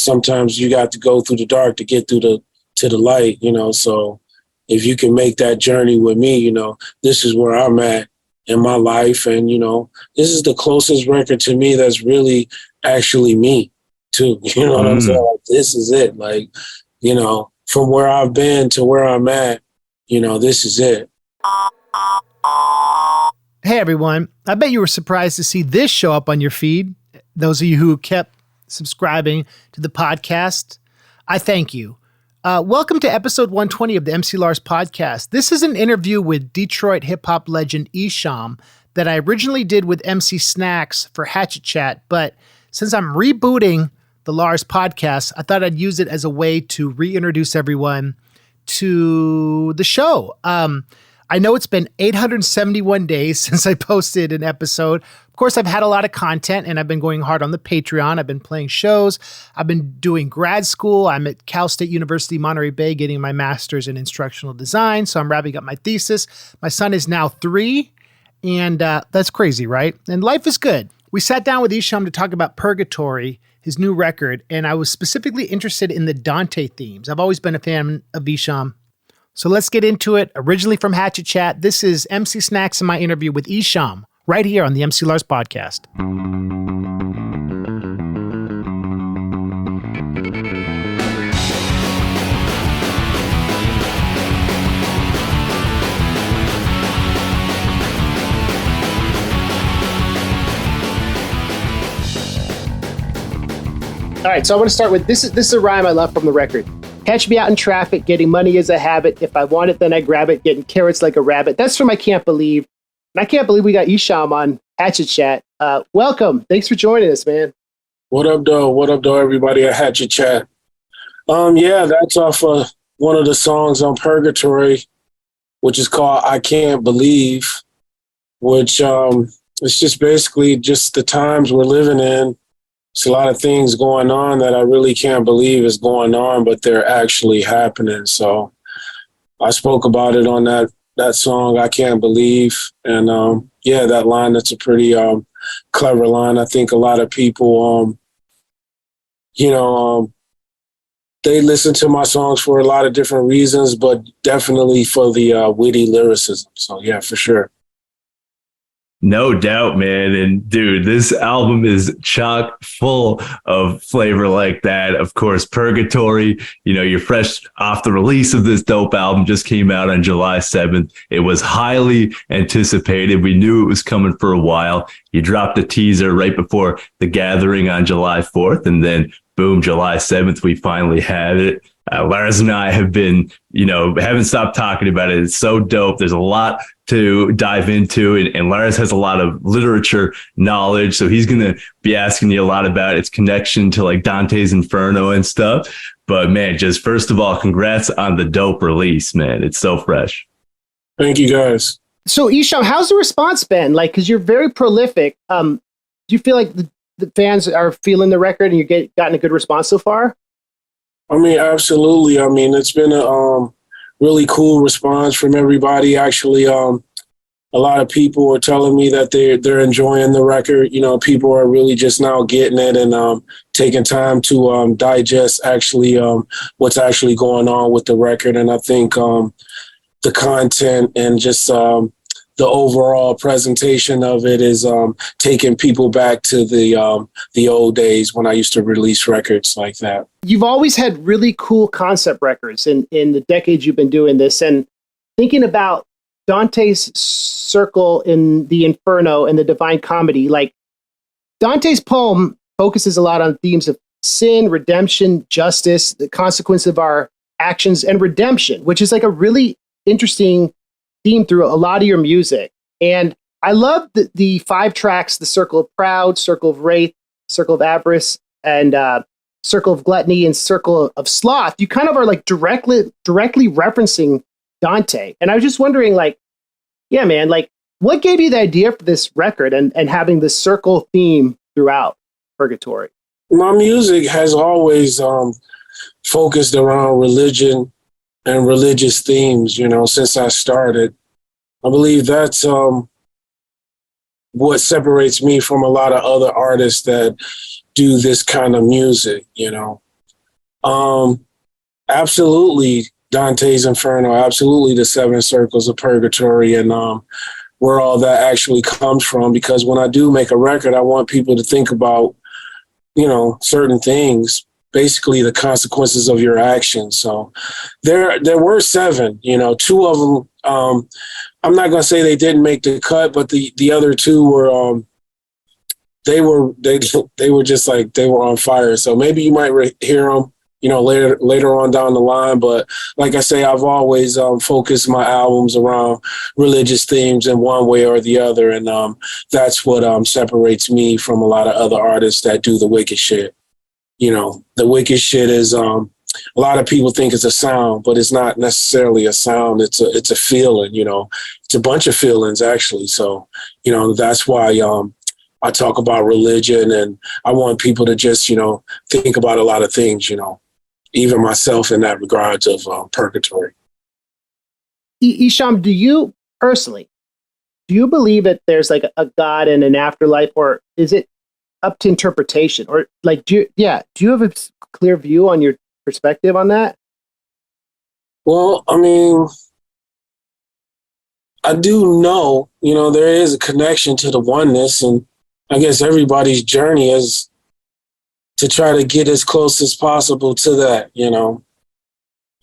sometimes you got to go through the dark to get through to the light, you know. So if you can make that journey with me, you know, this is where I'm at in my life. And, you know, this is the closest record to me that's really actually me too. You know what I'm saying? Like, this is it. Like, you know, from where I've been to where I'm at, you know, this is it. Hey, everyone. I bet you were surprised to see this show up on your feed. Those of you who kept subscribing to the podcast, I thank you. Welcome to episode 120 of the MC Lars Podcast. This is an interview with Detroit hip-hop legend Esham that I originally did with MC Snax for Hatchet Chat, but since I'm rebooting the Lars Podcast, I thought I'd use it as a way to reintroduce everyone to the show. I know it's been 871 days since I posted an episode. Of course, I've had a lot of content and I've been going hard on the Patreon. I've been playing shows. I've been doing grad school. I'm at Cal State University, Monterey Bay, getting my master's in instructional design. So I'm wrapping up my thesis. My son is now 3, and that's crazy, right? And life is good. We sat down with Esham to talk about Purgatory, his new record, and I was specifically interested in the Dante themes. I've always been a fan of Esham. So let's get into it. Originally from Hatchet Chat, this is MC Snax and my interview with Esham, right here on the MC Lars Podcast. All right, so I want to start with this is a rhyme I love from the record. Catch me out in traffic, getting money is a habit. If I want it, then I grab it, getting carrots like a rabbit. That's from I Can't Believe. And I can't believe we got Esham on Hatchet Chat. Welcome. Thanks for joining us, man. What up, though? What up, though, everybody at Hatchet Chat? Yeah, that's off of one of the songs on Purgatory, which is called I Can't Believe, which it's just basically just the times we're living in. It's a lot of things going on that I really can't believe is going on, but they're actually happening. So I spoke about it on that song, I Can't Believe. And yeah, that line, that's a pretty clever line. I think a lot of people, they listen to my songs for a lot of different reasons, but definitely for the witty lyricism. So yeah, for sure. No doubt, man. And dude, this album is chock full of flavor like that. Of course, Purgatory, you know, you're fresh off the release of this dope album, just came out on July 7th. It was highly anticipated. We knew it was coming for a while. You dropped a teaser right before the gathering on July 4th. And then boom, July 7th, we finally had it. Lars and I have been, haven't stopped talking about it. It's so dope. There's a lot to dive into, and Lars has a lot of literature knowledge. So he's going to be asking you a lot about its connection to like Dante's Inferno and stuff. But man, just first of all, congrats on the dope release, man. It's so fresh. Thank you, guys. So Esham, how's the response been? Like, cause you're very prolific. Do you feel like the fans are feeling the record and you gotten a good response so far? I mean, absolutely. I mean, it's been a really cool response from everybody. Actually, a lot of people are telling me that they're enjoying the record. You know, people are really just now getting it and taking time to digest actually what's actually going on with the record. And I think the content and just the overall presentation of it is taking people back to the old days when I used to release records like that. You've always had really cool concept records in the decades you've been doing this. And thinking about Dante's circle in the Inferno and the Divine Comedy, like Dante's poem focuses a lot on themes of sin, redemption, justice, the consequence of our actions, and redemption, which is like a really interesting theme through a lot of your music. And I love the 5 tracks, the Circle of Proud, Circle of Wraith, Circle of Avarice, and Circle of Gluttony and Circle of Sloth. You kind of are like directly referencing Dante. And I was just wondering, like, yeah, man, like what gave you the idea for this record and having the circle theme throughout Purgatory? My music has always focused around religion and religious themes, since I started. I believe that's what separates me from a lot of other artists that do this kind of music, Um, absolutely, Dante's Inferno. Absolutely, the Seven Circles of Purgatory, and where all that actually comes from. Because when I do make a record, I want people to think about, certain things. Basically, the consequences of your actions. So there were seven. Two of them. I'm not gonna say they didn't make the cut, but the other two were. They were just like they were on fire. So maybe you might hear them, later on down the line. But like I say, I've always focused my albums around religious themes in one way or the other, and that's what separates me from a lot of other artists that do the wicked shit. The wicked shit is a lot of people think it's a sound, but it's not necessarily a sound. It's a feeling. It's a bunch of feelings actually. So that's why I talk about religion, and I want people to just think about a lot of things. Even myself in that regards of purgatory. Esham, do you personally, believe that there's like a God and an afterlife, or is it up to interpretation? Or like, do you have a clear view on your perspective on that? Well, I mean, I do know, there is a connection to the oneness, and I guess everybody's journey is to try to get as close as possible to that,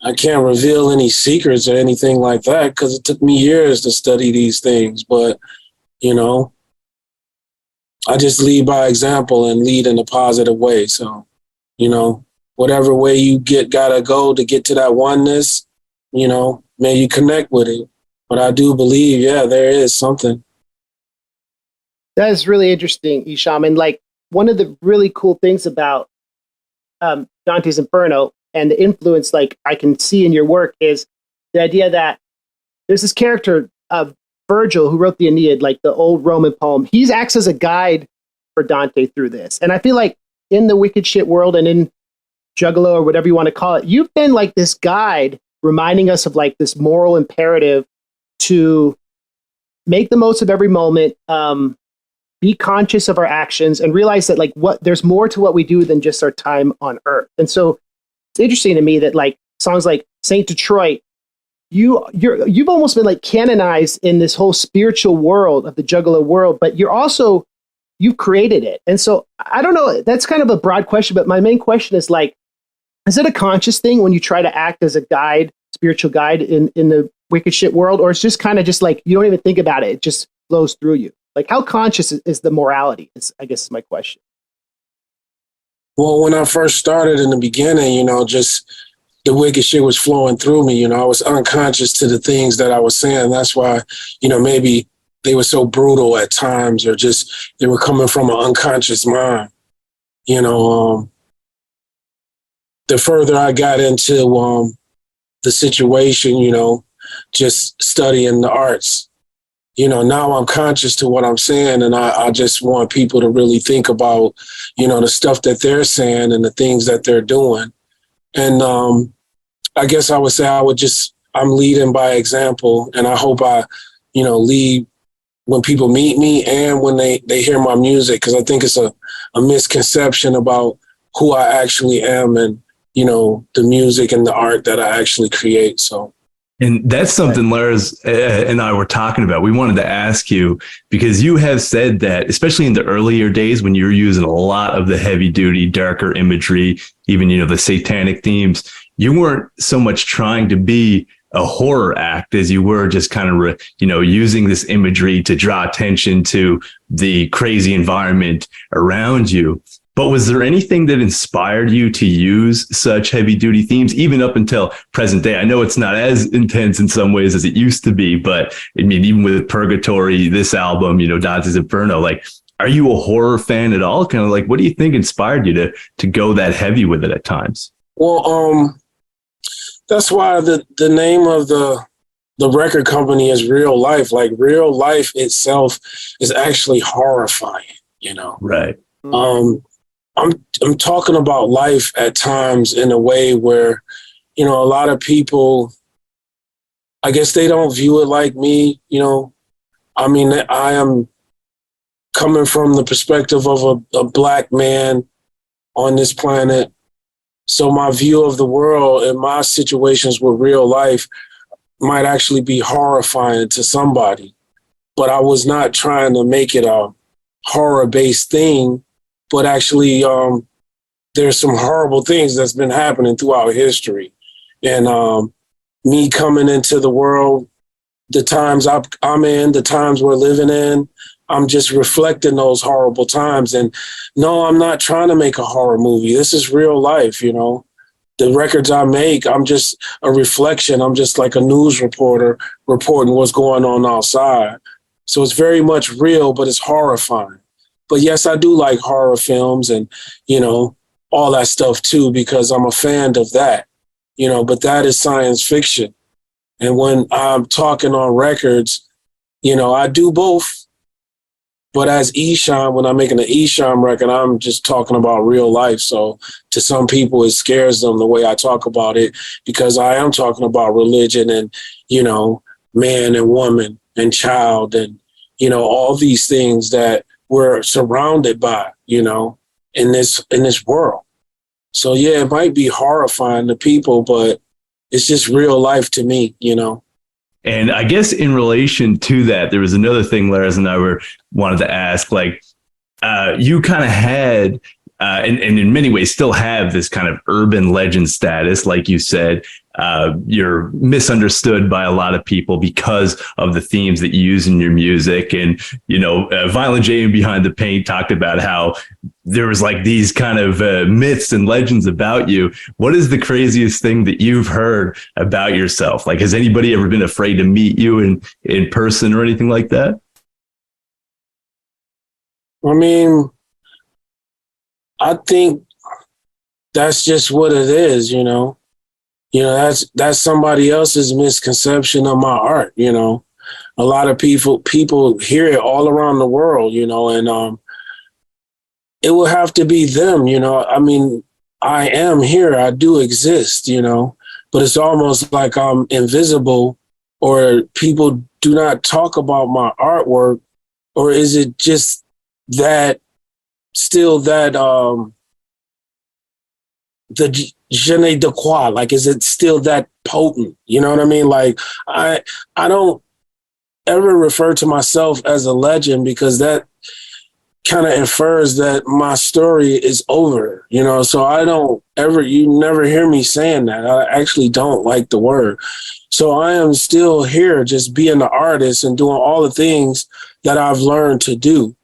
I can't reveal any secrets or anything like that because it took me years to study these things. But, I just lead by example and lead in a positive way. So, whatever way you gotta go to get to that oneness, may you connect with it. But I do believe, there is something. That is really interesting, Esham. And like one of the really cool things about Dante's Inferno and the influence like I can see in your work is the idea that there's this character of Virgil who wrote the Aeneid, like the old Roman poem. He acts as a guide for Dante through this. And I feel like in the wicked shit world and in Juggalo or whatever you want to call it, you've been like this guide reminding us of like this moral imperative to make the most of every moment, be conscious of our actions, and realize that like there's more to what we do than just our time on earth. And so it's interesting to me that like songs like Saint Detroit, you've almost been like canonized in this whole spiritual world of the Juggalo world, but you've created it. And so I don't know, that's kind of a broad question, but my main question is like, is it a conscious thing when you try to act as a guide, spiritual guide in the wicked shit world? Or it's just kind of just like, you don't even think about it. It just flows through you. Like how conscious is the morality? I guess is my question. Well, when I first started in the beginning, just the wicked shit was flowing through me. I was unconscious to the things that I was saying. That's why, maybe they were so brutal at times, or just they were coming from an unconscious mind. The further I got into the situation, just studying the arts, now I'm conscious to what I'm saying, and I just want people to really think about, the stuff that they're saying and the things that they're doing. And I guess I would say I'm leading by example, and I hope I, lead when people meet me and when they hear my music, because I think it's a misconception about who I actually am and, the music and the art that I actually create. So. And that's something Lars and I were talking about. We wanted to ask you, because you have said that, especially in the earlier days when you were using a lot of the heavy duty, darker imagery, even, the satanic themes, you weren't so much trying to be a horror act as you were just kind of, using this imagery to draw attention to the crazy environment around you. But was there anything that inspired you to use such heavy duty themes, even up until present day? I know it's not as intense in some ways as it used to be, but I mean, even with Purgatory, this album, Dante's Inferno, like, are you a horror fan at all? Kind of like, what do you think inspired you to go that heavy with it at times? Well, that's why the name of the record company is Real Life. Like real life itself is actually horrifying, Right. I'm talking about life at times in a way where, a lot of people, I guess they don't view it like me, I mean, I am coming from the perspective of a Black man on this planet So my view of the world and my situations with real life might actually be horrifying to somebody. But I was not trying to make it a horror-based thing, but actually there's some horrible things that's been happening throughout history. And me coming into the world, the times I'm in, the times we're living in, I'm just reflecting those horrible times. And no, I'm not trying to make a horror movie. This is real life, you know. The records I make, I'm just a reflection. I'm just like a news reporter reporting what's going on outside. So it's very much real, but it's horrifying. But yes, I do like horror films and, you know, all that stuff too, because I'm a fan of that, you know, but that is science fiction. And when I'm talking on records, you know, I do both. But as Esham, when I'm making an Esham record, I'm just talking about real life. So to some people, it scares them the way I talk about it, because I am talking about religion and, you know, man and woman and child and, you know, all these things that we're surrounded by, you know, in this world. So, yeah, it might be horrifying to people, but it's just real life to me, you know. And I guess in relation to that, there was another thing Lars and I wanted to ask, like, you kind of had, and in many ways still have this kind of urban legend status, like you said. You're misunderstood by a lot of people because of the themes that you use in your music. And, you know, Violent J and Behind the Paint talked about how there was like these kind of myths and legends about you. What is the craziest thing that you've heard about yourself? Like, has anybody ever been afraid to meet you in person or anything like that? I mean, I think that's just what it is, you know. You know, that's somebody else's misconception of my art, you know. A lot of people hear it all around the world, you know, and it will have to be them, you know. I mean, I am here, I do exist, you know, but it's almost like I'm invisible, or people do not talk about my artwork, or is it just that still that the je ne de quoi, like, is it still that potent? You know what I mean? Like, I don't ever refer to myself as a legend, because that kind of infers that my story is over, you know? So you never hear me saying that. I actually don't like the word. So I am still here just being the artist and doing all the things that I've learned to do.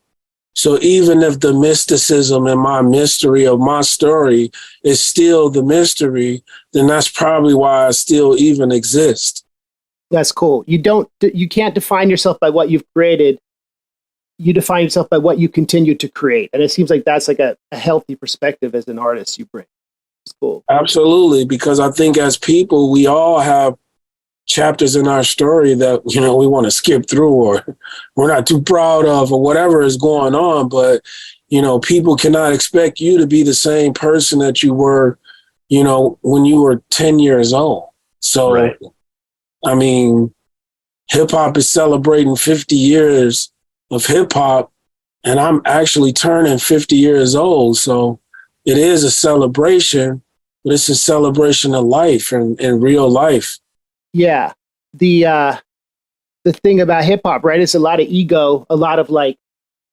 So even if the mysticism and my mystery of my story is still the mystery, then that's probably why I still even exist. That's cool. You can't define yourself by what you've created. You define yourself by what you continue to create. And it seems like that's like a healthy perspective as an artist you bring. It's cool. Absolutely. Because I think as people, we all have chapters in our story that, you know, we want to skip through, or we're not too proud of, or whatever is going on. But, you know, people cannot expect you to be the same person that you were, you know, when you were 10 years old. So, right. I mean, hip hop is celebrating 50 years of hip hop, and I'm actually turning 50 years old. So it is a celebration, but it's a celebration of life and real life. Yeah. The thing about hip hop, right? It's a lot of ego, a lot of like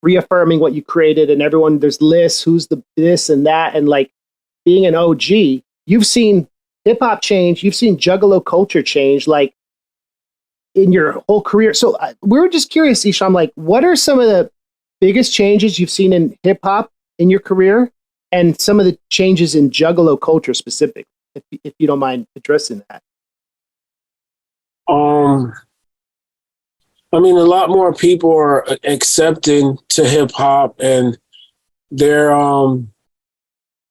reaffirming what you created, and everyone, there's lists, who's the this and that. And like being an OG, you've seen hip hop change, you've seen Juggalo culture change, like in your whole career. So we were just curious, Esham, like, what are some of the biggest changes you've seen in hip hop in your career, and some of the changes in Juggalo culture specifically, if you don't mind addressing that? I mean, a lot more people are accepting to hip hop, and they're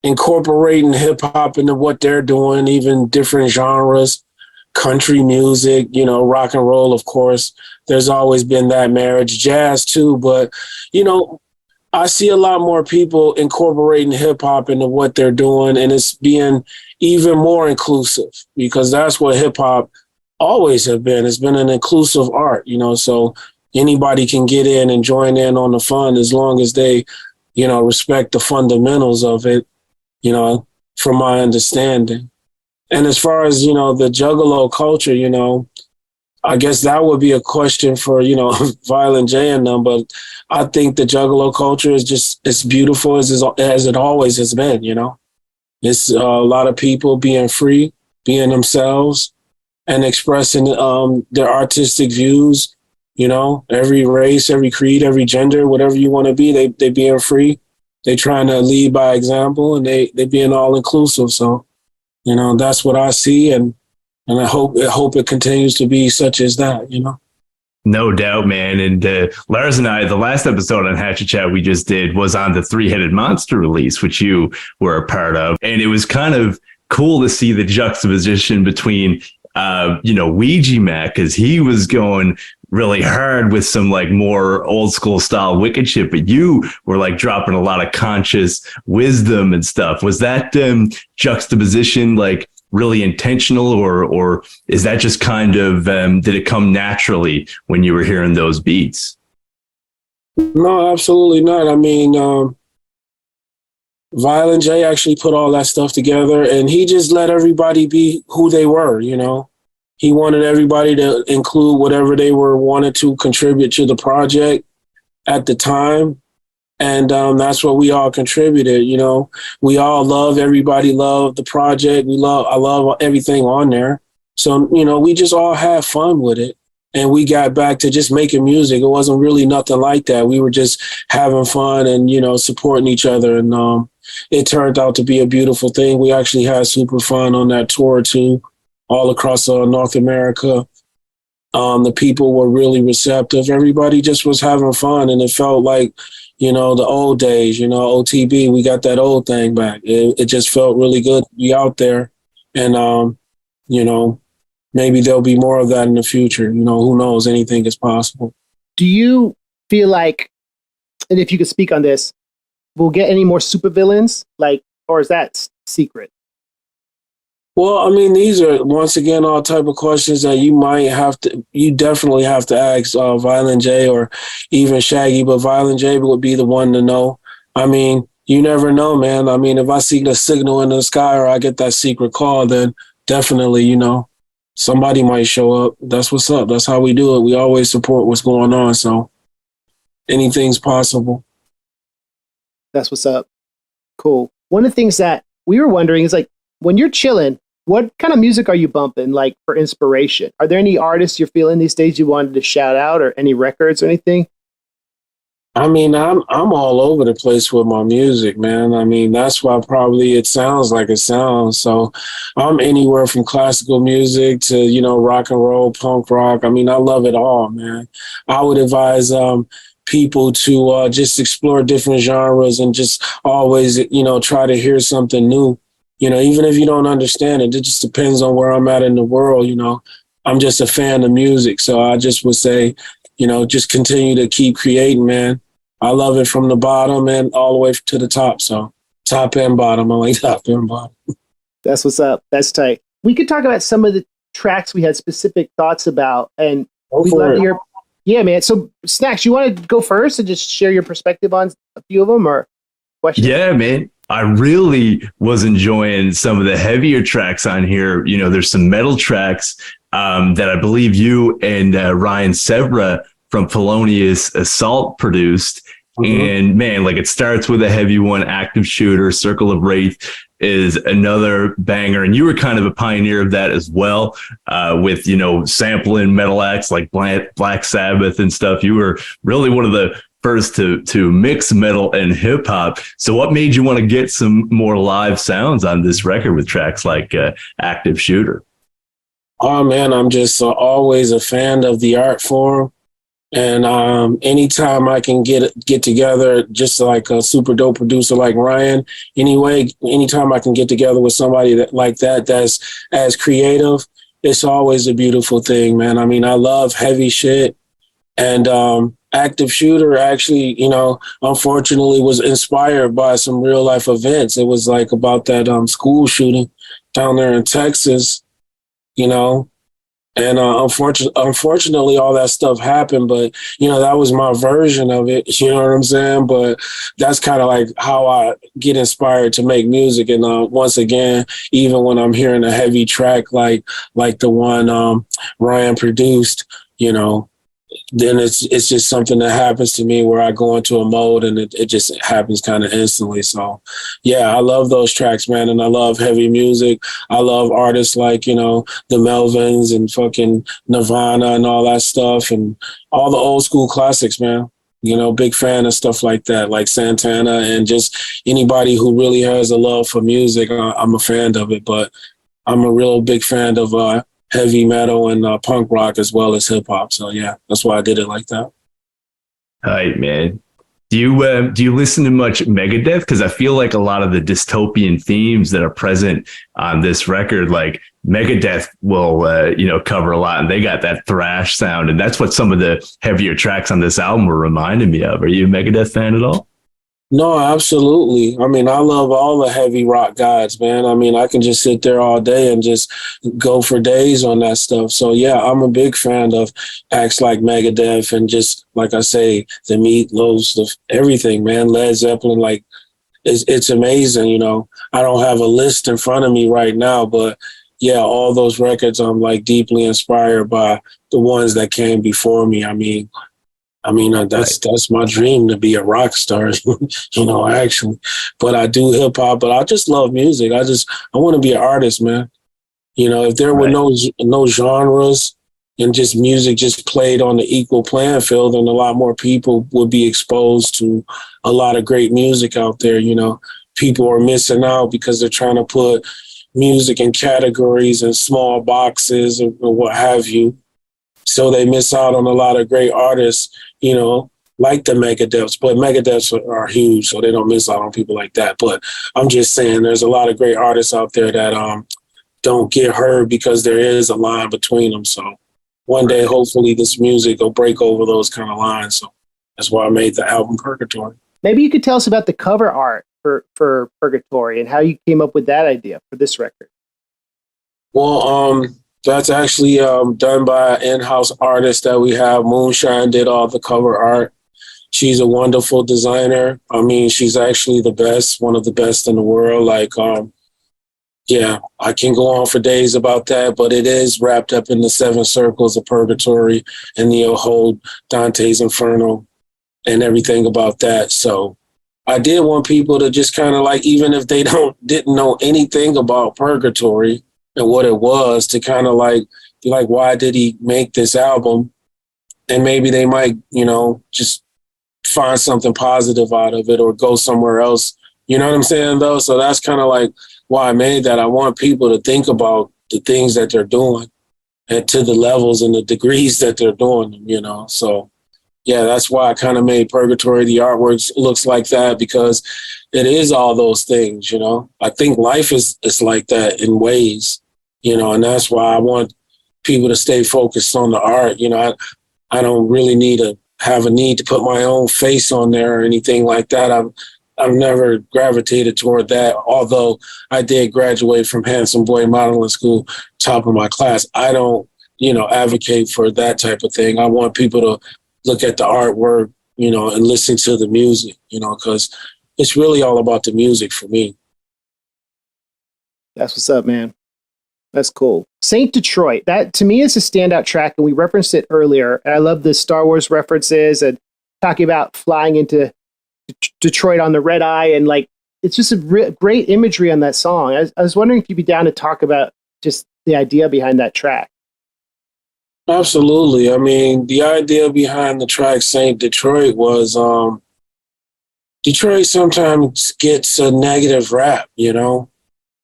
incorporating hip hop into what they're doing, even different genres, country music, you know, rock and roll, of course. There's always been that marriage, jazz too. But, you know, I see a lot more people incorporating hip hop into what they're doing, and it's being even more inclusive, because that's what hip hop always have been. It's been an inclusive art, you know, so anybody can get in and join in on the fun, as long as they, you know, respect the fundamentals of it. You know, from my understanding. And as far as, the Juggalo culture, I guess that would be a question for, Violent J and them. But I think the Juggalo culture is just as beautiful as it always has been, It's a lot of people being free, being themselves, and expressing their artistic views. Every race, every creed, every gender, whatever you want to be, they being free. They trying to lead by example, and they being all inclusive. So, that's what I see, and I hope it continues to be such as that. No doubt, man. And Lars and I, the last episode on Hatchet Chat we just did was on the Three-Headed Monster release, which you were a part of, and it was kind of cool to see the juxtaposition between Ouija Mac, because he was going really hard with some like more old school style wicked shit, but you were like dropping a lot of conscious wisdom and stuff. Was that juxtaposition like really intentional, or is that just kind of did it come naturally when you were hearing those beats? No, absolutely not. I mean, Violent J actually put all that stuff together, and he just let everybody be who they were, He wanted everybody to include whatever they wanted to contribute to the project at the time. And that's what we all contributed, We all everybody loved the project. I love everything on there. So, we just all had fun with it. And we got back to just making music. It wasn't really nothing like that. We were just having fun and, supporting each other. And it turned out to be a beautiful thing. We actually had super fun on that tour too, all across North America. The people were really receptive. Everybody just was having fun. And it felt like, the old days, OTB, we got that old thing back. It just felt really good to be out there. And, maybe there'll be more of that in the future. Who knows? Anything is possible. Do you feel like, and if you could speak on this, we'll get any more supervillains? Or is that secret? Well, I mean, these are, once again, all type of questions that you definitely have to ask Violent J or even Shaggy, but Violent J would be the one to know. I mean, you never know, man. I mean, if I see the signal in the sky or I get that secret call, then definitely, somebody might show up. That's what's up. That's how we do it. We always support what's going on. So anything's possible. That's what's up. Cool. One of the things that we were wondering is when you're chilling, what kind of music are you bumping for inspiration? Are there any artists you're feeling these days you wanted to shout out, or any records or anything? I mean, I'm all over the place with my music, man. I mean, that's why probably it sounds like it sounds. So I'm anywhere from classical music to, rock and roll, punk rock. I mean, I love it all, man. I would advise people to just explore different genres and just always, try to hear something new. Even if you don't understand it, it just depends on where I'm at in the world. I'm just a fan of music. So I just would say, just continue to keep creating, man. I love it from the bottom and all the way to the top. So top and bottom. I like top and bottom. That's what's up. That's tight. We could talk about some of the tracks we had specific thoughts about, and we'd love to hear. Yeah, man. So Snax, you want to go first and just share your perspective on a few of them, or questions? Yeah, man. I really was enjoying some of the heavier tracks on here. There's some metal tracks that I believe you and Ryan Sevra from Felonious Assault produced. Mm-hmm. And man, it starts with a heavy one. Active Shooter, Circle of Wraith is another banger. And you were kind of a pioneer of that as well, with, sampling metal acts like Black Sabbath and stuff. You were really one of the first to mix metal and hip hop. So what made you want to get some more live sounds on this record with tracks like Active Shooter? Oh man, I'm just always a fan of the art form. And anytime I can get together, just like a super dope producer like Ryan, anytime I can get together with somebody that's as creative, it's always a beautiful thing, man. I mean, I love heavy shit. And Active Shooter actually, unfortunately was inspired by some real life events. It was about that school shooting down there in Texas, And unfortunately, all that stuff happened. But, that was my version of it. You know what I'm saying? But that's kind of like how I get inspired to make music. And once again, even when I'm hearing a heavy track like the one Ryan produced, then it's just something that happens to me where I go into a mode and it just happens kind of instantly. So, yeah, I love those tracks, man. And I love heavy music. I love artists like, the Melvins and fucking Nirvana and all that stuff and all the old school classics, man. Big fan of stuff like that, like Santana and just anybody who really has a love for music. I'm a fan of it, but I'm a real big fan of heavy metal and punk rock as well as hip hop. So yeah, that's why I did it like that. All right, man. Do you listen to much Megadeth? Because I feel like a lot of the dystopian themes that are present on this record, like Megadeth will cover a lot, and they got that thrash sound, and that's what some of the heavier tracks on this album were reminding me of. Are you a Megadeth fan at all? No, absolutely. I mean, I love all the heavy rock gods, man. I mean, I can just sit there all day and just go for days on that stuff. So, yeah, I'm a big fan of acts like Megadeth and just, like I say, the Meatloafs, everything, man. Led Zeppelin, like, it's amazing, I don't have a list in front of me right now, but, yeah, all those records, I'm, like, deeply inspired by the ones that came before me. I mean, that's my dream, to be a rock star, actually. But I do hip hop, but I just love music. I want to be an artist, man. If there were no genres and just music just played on the equal playing field, then a lot more people would be exposed to a lot of great music out there. People are missing out because they're trying to put music in categories and small boxes or what have you. So they miss out on a lot of great artists, like the Megadeths. But Megadeths are huge, so they don't miss out on people like that. But I'm just saying there's a lot of great artists out there that don't get heard because there is a line between them. So one day, hopefully, this music will break over those kind of lines. So that's why I made the album Purgatory. Maybe you could tell us about the cover art for Purgatory and how you came up with that idea for this record. Well, that's actually done by an in-house artist that we have. Moonshine did all the cover art. She's a wonderful designer. I mean, she's actually the best, one of the best in the world. Like, yeah, I can go on for days about that, but it is wrapped up in the 7 circles of Purgatory and the whole Dante's Inferno and everything about that. So I did want people to just kind of like, even if they didn't know anything about Purgatory and what it was, to kind of like be like, why did he make this album? And maybe they might, just find something positive out of it or go somewhere else. You know what I'm saying, though? So that's kind of like why I made that. I want people to think about the things that they're doing and to the levels and the degrees that they're doing them, So, yeah, that's why I kind of made Purgatory. The artwork looks like that because it is all those things, I think life is like that in ways. And that's why I want people to stay focused on the art. I don't really have a need to put my own face on there or anything like that. I've never gravitated toward that, although I did graduate from Handsome Boy Modeling School, top of my class. I don't, advocate for that type of thing. I want people to look at the artwork, and listen to the music, because it's really all about the music for me. That's what's up, man. That's cool. Saint Detroit, that to me is a standout track, and we referenced it earlier. And I love the Star Wars references and talking about flying into Detroit on the red eye, and like it's just a great imagery on that song. I was wondering if you'd be down to talk about just the idea behind that track. Absolutely. I mean, the idea behind the track Saint Detroit was Detroit sometimes gets a negative rap,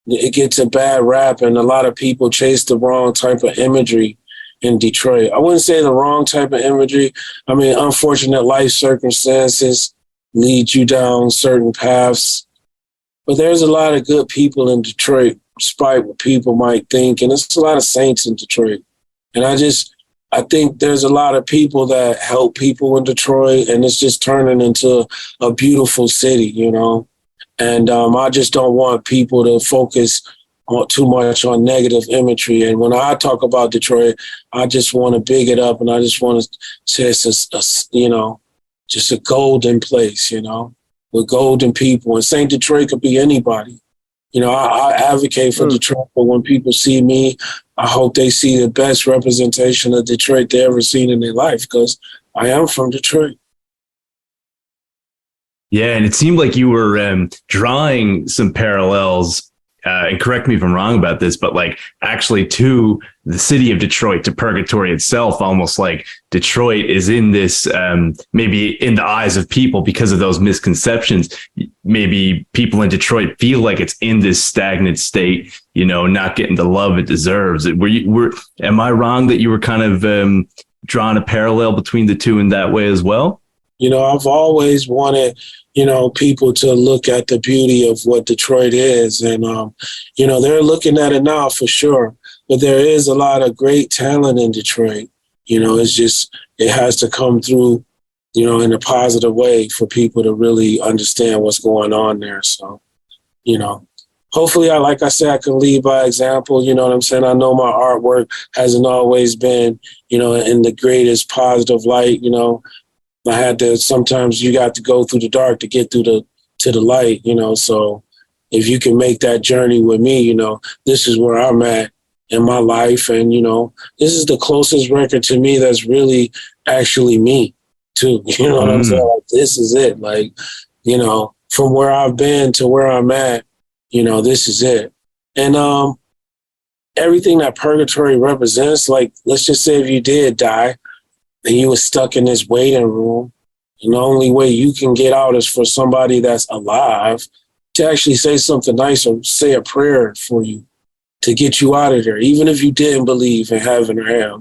It gets a bad rap, and a lot of people chase the wrong type of imagery in Detroit. I wouldn't say the wrong type of imagery. I mean, unfortunate life circumstances lead you down certain paths. But there's a lot of good people in Detroit, despite what people might think. And there's a lot of saints in Detroit. And I think there's a lot of people that help people in Detroit, and it's just turning into a beautiful city, And I just don't want people to focus too much on negative imagery. And when I talk about Detroit, I just want to big it up, and I just want to say it's just a golden place, with golden people. And St. Detroit could be anybody. I advocate for Detroit, but when people see me, I hope they see the best representation of Detroit they ever seen in their life, because I am from Detroit. Yeah, and it seemed like you were drawing some parallels, and correct me if I'm wrong about this, but like actually to the city of Detroit, to Purgatory itself, almost like Detroit is in this, maybe in the eyes of people because of those misconceptions, maybe people in Detroit feel like it's in this stagnant state, not getting the love it deserves. Am I wrong that you were kind of drawing a parallel between the two in that way as well? I've always wanted, people to look at the beauty of what Detroit is. And, they're looking at it now for sure. But there is a lot of great talent in Detroit. It's just, it has to come through, in a positive way for people to really understand what's going on there. So, hopefully, like I said, I can lead by example. You know what I'm saying? I know my artwork hasn't always been, in the greatest positive light. I had to, sometimes you got to go through the dark to get through to the light, so if you can make that journey with me, this is where I'm at in my life. And, this is the closest record to me that's really actually me too. You know what I'm saying? Like, this is it. Like, from where I've been to where I'm at, this is it. And everything that Purgatory represents, like, let's just say if you did die, and you were stuck in this waiting room, and the only way you can get out is for somebody that's alive to actually say something nice or say a prayer for you to get you out of there, even if you didn't believe in heaven or hell,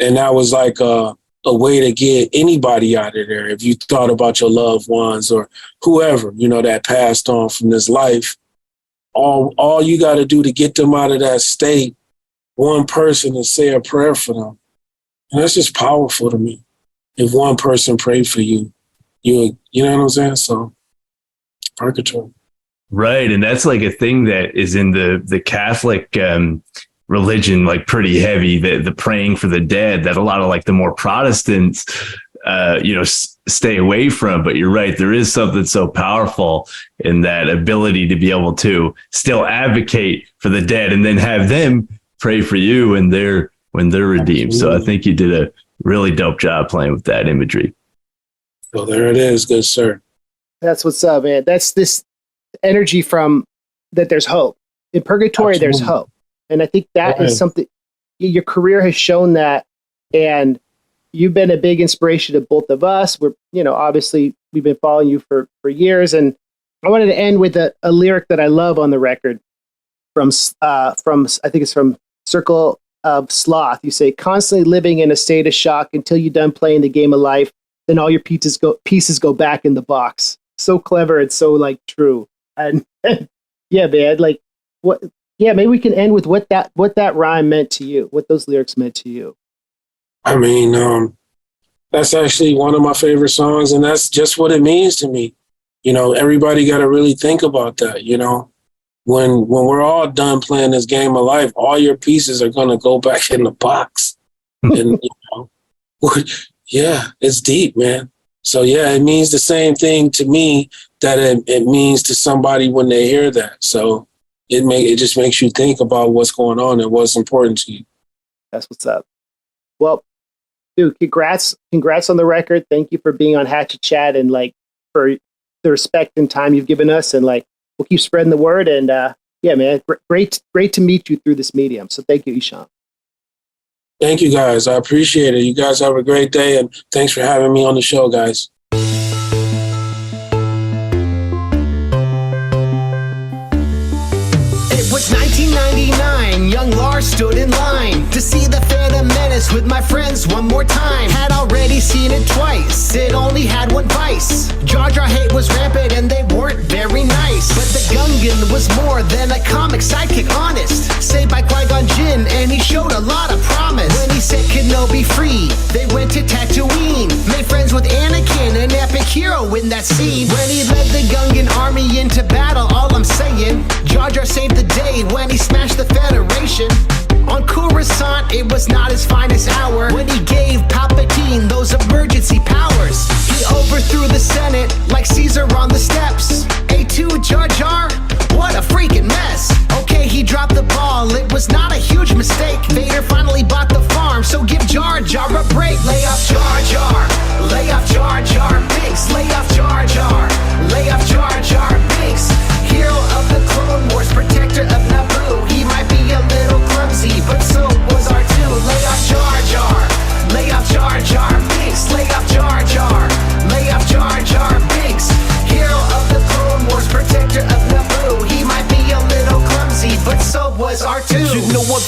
And that was like a way to get anybody out of there. If you thought about your loved ones or whoever, that passed on from this life, all you got to do to get them out of that state, one person, is say a prayer for them. And that's just powerful to me. If one person prayed for you, you know what I'm saying? So, Purgatory. Right. And that's like a thing that is in the Catholic religion, like pretty heavy, the praying for the dead, that a lot of like the more Protestants, stay away from. But you're right. There is something so powerful in that ability to be able to still advocate for the dead and then have them pray for you when they're redeemed. Absolutely. So I think you did a really dope job playing with that imagery. Well, there it is. Good, sir. That's what's up, man. That's this energy from that there's hope. In Purgatory, Absolutely. There's hope. And I think that is something, your career has shown that. And you've been a big inspiration to both of us. We're, obviously we've been following you for years. And I wanted to end with a lyric that I love on the record from I think it's from Circle of Sloth. You say, constantly living in a state of shock until you're done playing the game of life, then all your pieces go back in the box. So clever and so like true. And yeah, man, like what? Yeah, maybe we can end with what that rhyme meant to you, what those lyrics meant to you. I mean, that's actually one of my favorite songs, and that's just what it means to me. Everybody got to really think about that. When we're all done playing this game of life, all your pieces are going to go back in the box. And, yeah, it's deep, man. So, yeah, it means the same thing to me that it means to somebody when they hear that. So it just makes you think about what's going on and what's important to you. That's what's up. Well, dude, congrats on the record. Thank you for being on Hatchet Chat and like for the respect and time you've given us, and like we'll keep spreading the word. And yeah, man, great to meet you through this medium. So thank you, Esham. Thank you, guys. I appreciate it. You guys have a great day, and thanks for having me on the show, guys. It was 1999, young Lars stood in line to see the Phantom Menace with my friends one more time. Had already seen it twice, it only had one vice. Jar Jar hate was rampant and they weren't very nice. But the Gungan was more than a comic sidekick, honest. Saved by Qui-Gon Jinn and he showed a lot of promise. When he set Kenobi free, they went to Tatooine. Made friends with Anakin, an epic hero in that scene. When he led the Gungan army into battle, all I'm saying, Jar Jar saved the day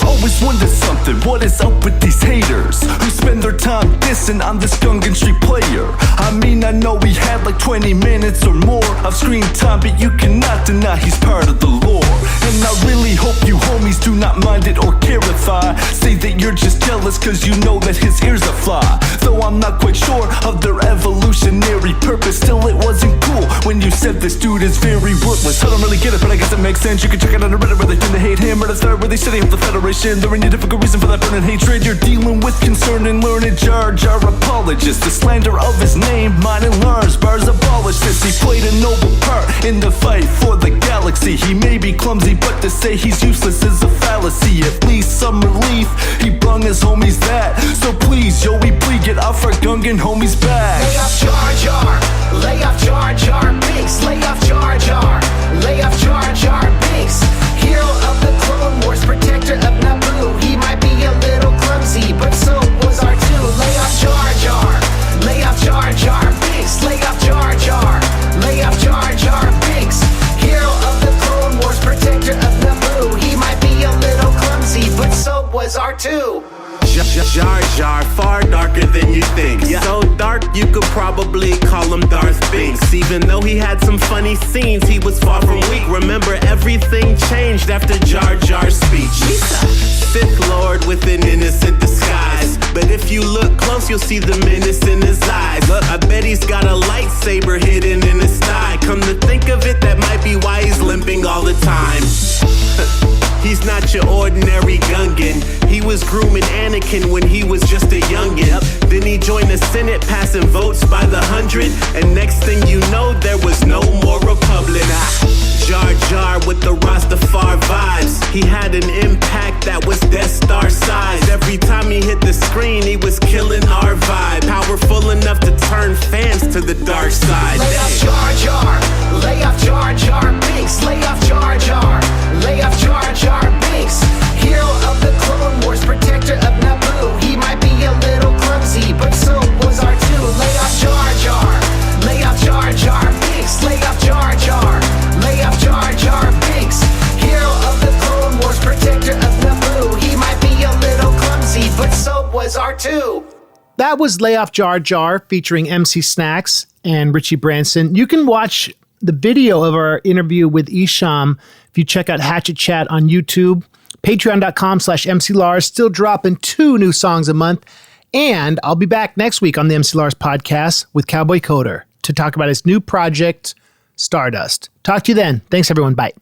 I've always wondered something, what is up with these haters who spend their time dissing on this Gungan Street player? I mean, I know he had like 20 minutes or more of screen time, but you cannot deny he's part of the lore. And I really hope you homies do not mind it or care if I say that you're just jealous cause you know that his ears are fly. Though I'm not quite sure of their evolutionary purpose, still it wasn't cool when you said this dude is very worthless. I don't really get it, but I guess it makes sense. You can check it out on Reddit where they tend to hate him, or the third where they study up the Federation. There ain't a difficult reason for that burning hatred. You're dealing with concern and learned Jar Jar apologist. The slander of his name, mine and Lars bars abolish this. He played a noble part in the fight for the galaxy. He may be clumsy, but to say he's useless is a fallacy. At least some relief, he brung his homies that. So please, yo, we please get off our Gungan homies' backs. Lay off Jar Jar, lay off Jar Jar Binks, lay off Jar Jar, lay off Jar Jar Binks. Hero of the Clone Wars, protector of Naboo. He might be a little clumsy, but so was R2. Lay off Jar Jar, lay off Jar Jar Binks, lay off Jar Jar, lay off Jar Jar Binks. Hero of the Clone Wars, protector of Naboo. He might be a little clumsy, but so was R2. Jar Jar, far darker than you think. Yeah. So dark you could probably call him Darth Binks. Even though he had some funny scenes, he was far from weak. Remember, everything changed after Jar Jar's speech. Sith Lord with an innocent disguise, but if you look close, you'll see the menace in his eyes. Look, I bet he's got a lightsaber hidden in his thigh. Come to think of it, that might be why he's limping all the time. He's not your ordinary Gungan. He was grooming Anakin when he was just a youngin'. Then he joined the Senate, passing votes by the 100. And next thing you know, there was no more Republic. Jar Jar with the Rastafari vibes. He had an impact that was Death Star sized. Every time he hit the screen, he was killing our vibe. Powerful enough to turn fans to the dark side. Lay off Jar Jar, lay off Jar Jar Binks, lay off Jar Jar, lay off Jar Jar Binks. Hero of the Clone Wars, protector of Naboo. He might be a little clumsy, but so was R2. Lay off Jar Jar, lay off Jar Jar Binks, lay off Jar Jar, lay off Jar Jar Binks. Hero of the Clone Wars, protector of Naboo. He might be a little clumsy, but so was R2. That was Lay Off Jar Jar featuring MC Snax and Richie Branson. You can watch the video of our interview with Esham if you check out Hatchet Chat on YouTube. Patreon.com/MC Lars, still dropping 2 new songs a month. And I'll be back next week on the MC Lars Podcast with Cowboy Coder to talk about his new project, Stardust. Talk to you then. Thanks, everyone. Bye.